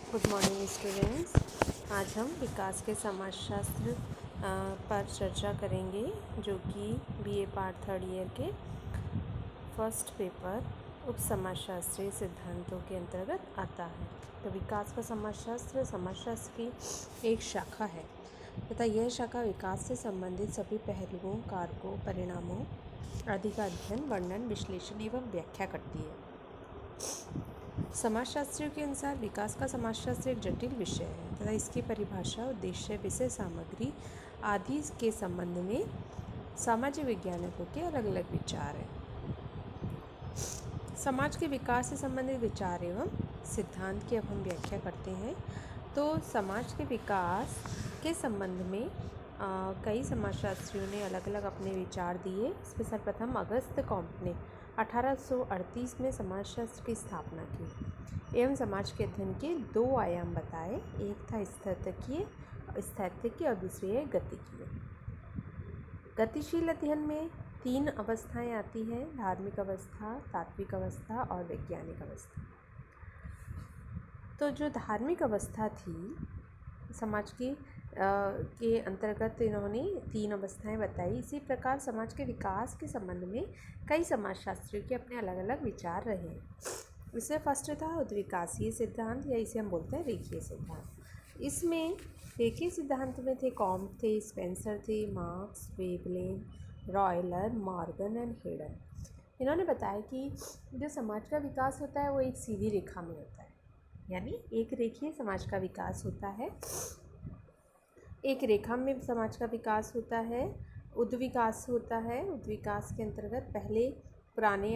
Good morning students. आज हम विकास के समाजशास्त्र पर चर्चा करेंगे, जो कि बीए पार्ट थर्ड ईयर के फर्स्ट पेपर उप समाजशास्त्रीय सिद्धांतों के अंतर्गत आता है। तो विकास का समाजशास्त्र की एक शाखा है तथा यह शाखा विकास से संबंधित सभी पहलुओं, कारकों, परिणामों आदि का अध्ययन, वर्णन, विश्लेषण एवं व्याख्या करती है। समाजशास्त्रियों के अनुसार विकास का समाजशास्त्र एक जटिल विषय है तथा इसकी परिभाषा, उद्देश्य, विषय सामग्री आदि के संबंध में सामाजिक वैज्ञानिकों के अलग अलग विचार हैं। समाज के विकास से संबंधित विचार एवं सिद्धांत की अब हम व्याख्या करते हैं। तो समाज के विकास के संबंध में कई समाजशास्त्रियों ने अलग अलग अपने विचार दिए। इसमें सर्वप्रथम अगस्त कॉम्ट ने 1838 में समाजशास्त्र की स्थापना की एवं समाज के अध्ययन के दो आयाम बताए। एक था स्थैतिकीय और दूसरी है गतिकीय। गतिशील अध्ययन में तीन अवस्थाएं आती हैं: धार्मिक अवस्था, तात्विक अवस्था और वैज्ञानिक अवस्था। तो जो धार्मिक अवस्था थी समाज की के अंतर्गत इन्होंने तीन अवस्थाएं बताई। इसी प्रकार समाज के विकास के संबंध में कई समाजशास्त्रियों के अपने अलग अलग विचार रहे। इसमें फर्स्ट था उद्विकासीय सिद्धांत, या इसे हम बोलते हैं रेखीय सिद्धांत। इसमें रेखीय सिद्धांत में थे कॉम्ट थे, स्पेंसर थे, मार्क्स, वेवलेन, रॉयलर, मॉर्गन एंड हेडन। इन्होंने बताया कि जो समाज का विकास होता है वो एक सीधी रेखा में होता है, यानी एक रेखीय समाज का विकास होता है। एक रेखा में समाज का विकास होता है। उद्विकास होता है। उद्विकास के अंतर्गत पहले पुराने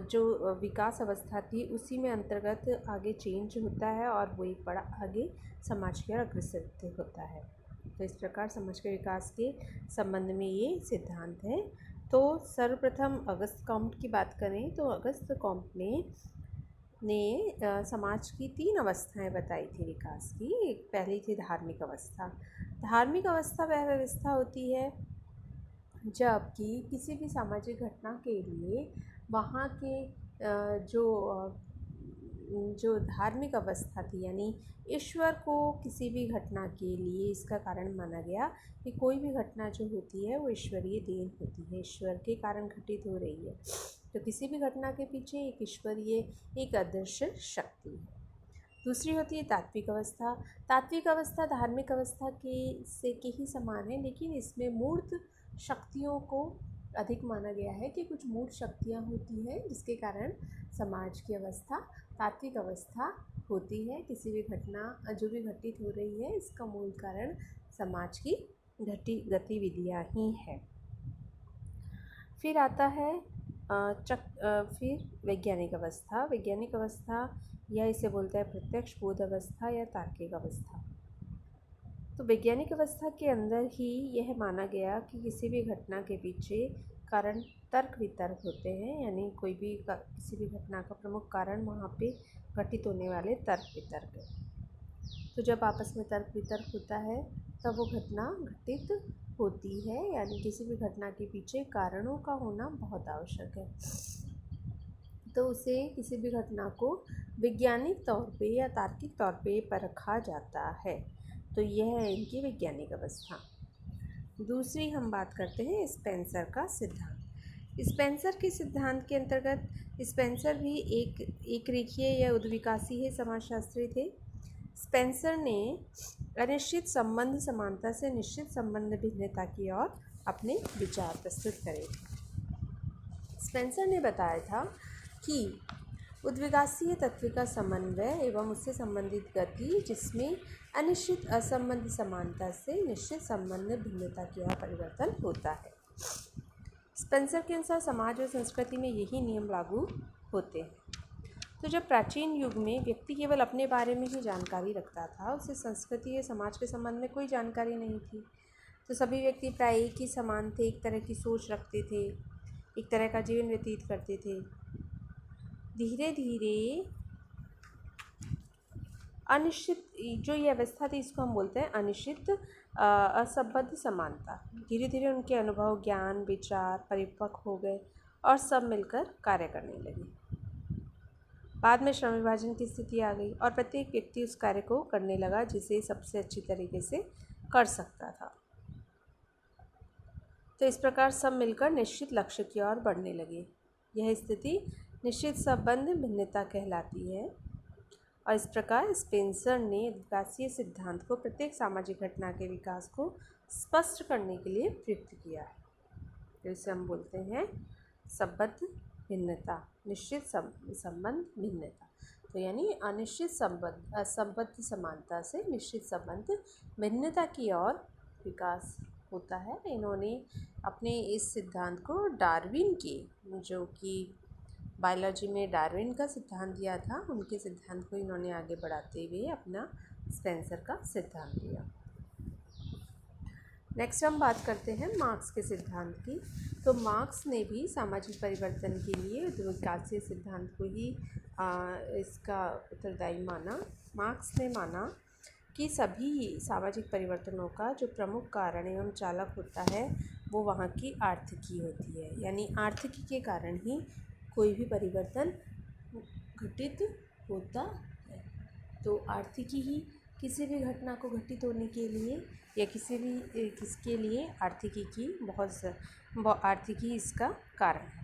जो विकास अवस्था थी उसी में अंतर्गत आगे चेंज होता है और वो एक बड़ा आगे समाज की ओर अग्रसर होता है। तो इस प्रकार समाज के विकास के संबंध में ये सिद्धांत है। तो सर्वप्रथम अगस्त कॉम्ट की बात करें तो अगस्त कॉम्ट ने समाज की तीन अवस्थाएं बताई थी विकास की। एक पहली थी धार्मिक अवस्था। धार्मिक अवस्था वह व्यवस्था होती है जबकि किसी भी सामाजिक घटना के लिए वहाँ के जो धार्मिक अवस्था थी, यानी ईश्वर को किसी भी घटना के लिए इसका कारण माना गया कि कोई भी घटना जो होती है वो ईश्वरीय देन होती है, ईश्वर के कारण घटित हो रही है। तो किसी भी घटना के पीछे एक ईश्वरीय, एक अदृश्य शक्ति है। दूसरी होती है तात्विक अवस्था। तात्विक अवस्था धार्मिक अवस्था के ही समान है, लेकिन इसमें मूर्त शक्तियों को अधिक माना गया है कि कुछ मूर्त शक्तियाँ होती हैं जिसके कारण समाज की अवस्था तात्विक अवस्था होती है। किसी भी घटना जो भी घटित हो रही है इसका मूल कारण समाज की गतिविधियाँ ही है। फिर आता है फिर वैज्ञानिक अवस्था। वैज्ञानिक अवस्था या इसे बोलते हैं प्रत्यक्ष बोध अवस्था या तार्किक अवस्था। तो वैज्ञानिक अवस्था के अंदर ही यह माना गया कि किसी भी घटना के पीछे कारण तर्क वितर्क होते हैं, यानी किसी भी घटना का प्रमुख कारण वहाँ पे घटित होने वाले तर्क वितर्क है। तो जब आपस में तर्क वितर्क होता है तब वो घटना घटित होती है, यानी किसी भी घटना के पीछे कारणों का होना बहुत आवश्यक है। तो उसे किसी भी घटना को वैज्ञानिक तौर पे या तार्किक तौर पे परखा जाता है। तो यह है इनकी वैज्ञानिक अवस्था। दूसरी हम बात करते हैं स्पेंसर का सिद्धांत। स्पेंसर के सिद्धांत के अंतर्गत स्पेंसर भी एक रेखीय या उद्विकासीय समाजशास्त्री थे। स्पेंसर ने अनिश्चित संबंध समानता से निश्चित संबंध भिन्नता की ओर अपने विचार प्रस्तुत करे। स्पेंसर ने बताया था कि उद्विकासीय तत्व का समन्वय एवं उससे संबंधित गति, जिसमें अनिश्चित असंबंध समानता से निश्चित संबंध भिन्नता की ओर परिवर्तन होता है। स्पेंसर के अनुसार समाज और संस्कृति में यही नियम लागू होते हैं। तो जब प्राचीन युग में व्यक्ति केवल अपने बारे में ही जानकारी रखता था, उसे संस्कृति या समाज के संबंध में कोई जानकारी नहीं थी। तो सभी व्यक्ति प्राय एक ही समान थे, एक तरह की सोच रखते थे, एक तरह का जीवन व्यतीत करते थे। धीरे धीरे अनिश्चित जो ये अवस्था थी इसको हम बोलते हैं अनिश्चित असंबद्ध समानता। धीरे धीरे उनके अनुभव, ज्ञान, विचार परिपक्व हो गए और सब मिलकर कार्य करने लगे। बाद में श्रम विभाजन की स्थिति आ गई और प्रत्येक व्यक्ति उस कार्य को करने लगा जिसे सबसे अच्छी तरीके से कर सकता था। तो इस प्रकार सब मिलकर निश्चित लक्ष्य की ओर बढ़ने लगे। यह स्थिति निश्चित संबंध भिन्नता कहलाती है और इस प्रकार स्पेंसर ने विकासीय सिद्धांत को प्रत्येक सामाजिक घटना के विकास को स्पष्ट करने के लिए प्रयुक्त किया है। तो इसे हम बोलते हैं संबद्ध भिन्नता, निश्चित संबंध भिन्नता। तो यानी अनिश्चित संबद्ध समानता से निश्चित संबंध भिन्नता की ओर विकास होता है। इन्होंने अपने इस सिद्धांत को डार्विन के, जो कि बायोलॉजी में डार्विन का सिद्धांत दिया था, उनके सिद्धांत को इन्होंने आगे बढ़ाते हुए अपना स्पेंसर का सिद्धांत दिया। नेक्स्ट हम बात करते हैं मार्क्स के सिद्धांत की। तो मार्क्स ने भी सामाजिक परिवर्तन के लिए विकासीय सिद्धांत को ही इसका उत्तरदायी माना। मार्क्स ने माना कि सभी सामाजिक परिवर्तनों का जो प्रमुख कारण एवं चालक होता है वो वहाँ की आर्थिकी होती है। यानी आर्थिकी के कारण ही कोई भी परिवर्तन घटित होता है। तो आर्थिकी ही किसी भी घटना को घटित होने के लिए या किसके लिए आर्थिकी की आर्थिकी इसका कारण है।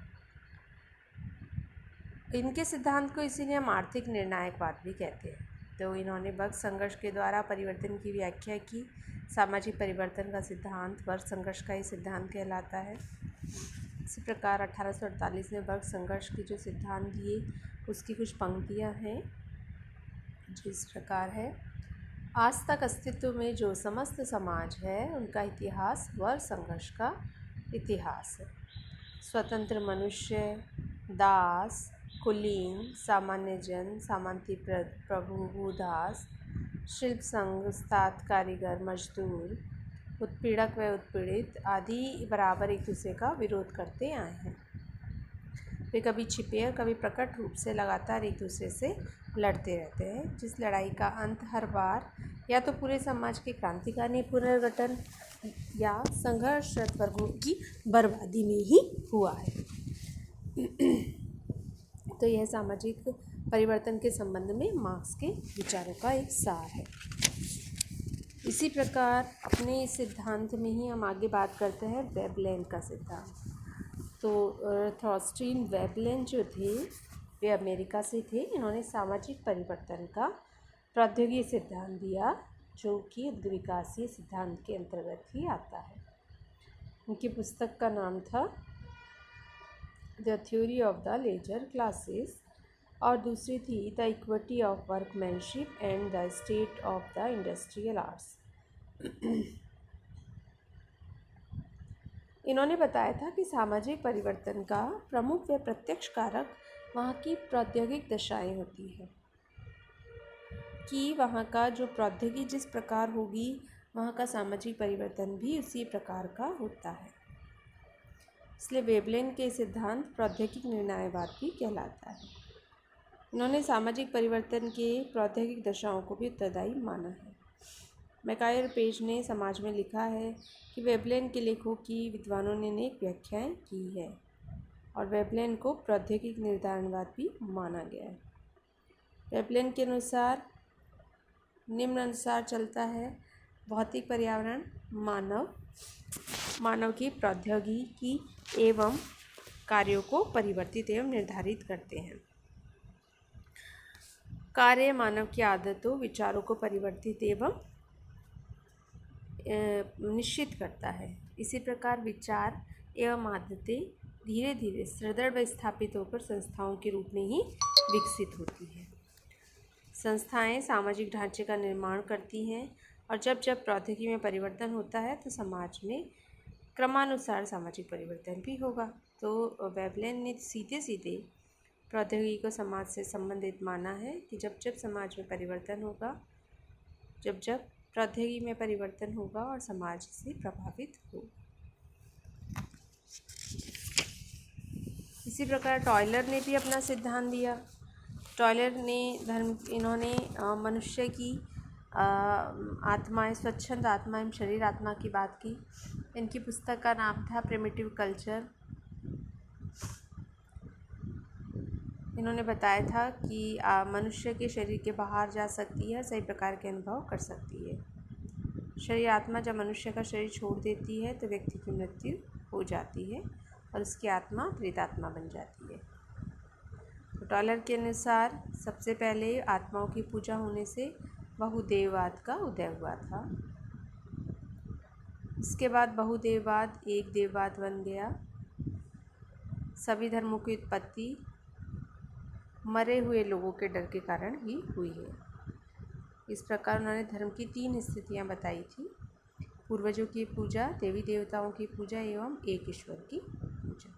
इनके सिद्धांत को इसीलिए हम आर्थिक निर्णायकवाद भी कहते हैं। तो इन्होंने वर्ग संघर्ष के द्वारा परिवर्तन की व्याख्या की। सामाजिक परिवर्तन का सिद्धांत वर्ग संघर्ष का ही सिद्धांत कहलाता है। इसी प्रकार 1848 में वर्ग संघर्ष के जो सिद्धांत दिए उसकी कुछ पंक्तियां हैं जो इस प्रकार है। आज तक अस्तित्व में जो समस्त समाज है उनका इतिहास वर्ग संघर्ष का इतिहास है। स्वतंत्र मनुष्य, दास, कुलीन, सामान्य जन, सामंती प्रभु, दास, शिल्प संघ, उस्ताद, कारीगर, मजदूर, उत्पीड़क व उत्पीड़ित आदि बराबर एक दूसरे का विरोध करते आए हैं। वे कभी छिपे और कभी प्रकट रूप से लगातार एक दूसरे से लड़ते रहते हैं, जिस लड़ाई का अंत हर बार या तो पूरे समाज के क्रांतिकारी पुनर्गठन या संघर्षरत वर्गों की बर्बादी में ही हुआ है। तो यह सामाजिक परिवर्तन के संबंध में मार्क्स के विचारों का एक सार है। इसी प्रकार अपने इस सिद्धांत में ही हम आगे बात करते हैं वेबलेन का सिद्धांत। तो थॉर्स्टीन वेबलेन जो थे वे अमेरिका से थे। इन्होंने सामाजिक परिवर्तन का प्रौद्योगिकी सिद्धांत दिया जो कि विकासीय सिद्धांत के अंतर्गत ही आता है। उनकी पुस्तक का नाम था the theory of the leisure classes और दूसरी थी the equity of workmanship and the state of the industrial arts. इन्होंने बताया था कि सामाजिक परिवर्तन का प्रमुख व प्रत्यक्ष कारक वहाँ की प्रौद्योगिक दशाएं होती हैं कि वहाँ का जो प्रौद्योगिकी जिस प्रकार होगी वहाँ का सामाजिक परिवर्तन भी उसी प्रकार का होता है। इसलिए वेबलेन के सिद्धांत प्रौद्योगिक निर्णयवाद भी कहलाता है। इन्होंने सामाजिक परिवर्तन के प्रौद्योगिक दशाओं को भी उत्तरदायी माना है। मैकायर पेज ने समाज में लिखा है कि वेबलेन के लेखों की विद्वानों ने अनेक व्याख्याएं की है और वेबलेन को प्रौद्योगिक निर्धारणवाद भी माना गया है। वेबलेन के अनुसार निम्न अनुसार चलता है। भौतिक पर्यावरण मानव की प्रौद्योगिकी एवं कार्यों को परिवर्तित एवं निर्धारित करते हैं। कार्य मानव की आदतों विचारों को परिवर्तित एवं निश्चित करता है। इसी प्रकार विचार एवं आदतें धीरे धीरे सुदृढ़ व स्थापित होकर संस्थाओं के रूप में ही विकसित होती है। संस्थाएं सामाजिक ढांचे का निर्माण करती हैं और जब जब प्रौद्योगिकी में परिवर्तन होता है तो समाज में क्रमानुसार सामाजिक परिवर्तन भी होगा। तो वेबलेन ने सीधे सीधे प्रौद्योगिकी को समाज से संबंधित माना है कि जब जब समाज में परिवर्तन होगा, जब जब प्रौद्योगिकी में परिवर्तन होगा और समाज से प्रभावित हो। इसी प्रकार टॉयलर ने भी अपना सिद्धांत दिया। टॉयलर ने इन्होंने मनुष्य की आत्माएं, स्वच्छंद आत्मा एवं शरीर आत्मा की बात की। इनकी पुस्तक का नाम था प्रिमिटिव कल्चर। इन्होंने बताया था कि मनुष्य के शरीर के बाहर जा सकती है, सही प्रकार के अनुभव कर सकती है। शरीर आत्मा जब मनुष्य का शरीर छोड़ देती है तो व्यक्ति की मृत्यु हो जाती है और उसकी आत्मा प्रेतात्मा बन जाती है। तो टॉलर के अनुसार सबसे पहले आत्माओं की पूजा होने से बहुदेववाद का उदय हुआ था। इसके बाद बहुदेववाद एक देववाद बन गया। सभी धर्मों की उत्पत्ति मरे हुए लोगों के डर के कारण ही हुई है। इस प्रकार उन्होंने धर्म की 3 स्थितियाँ बताई थी: पूर्वजों की पूजा, देवी देवताओं की पूजा एवं एक ईश्वर की पूजा।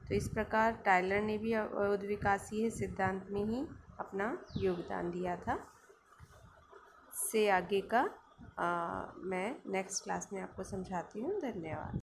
तो इस प्रकार टायलर ने भी उद्विकासीय सिद्धांत में ही अपना योगदान दिया था। से आगे का मैं नेक्स्ट क्लास में आपको समझाती हूँ। धन्यवाद।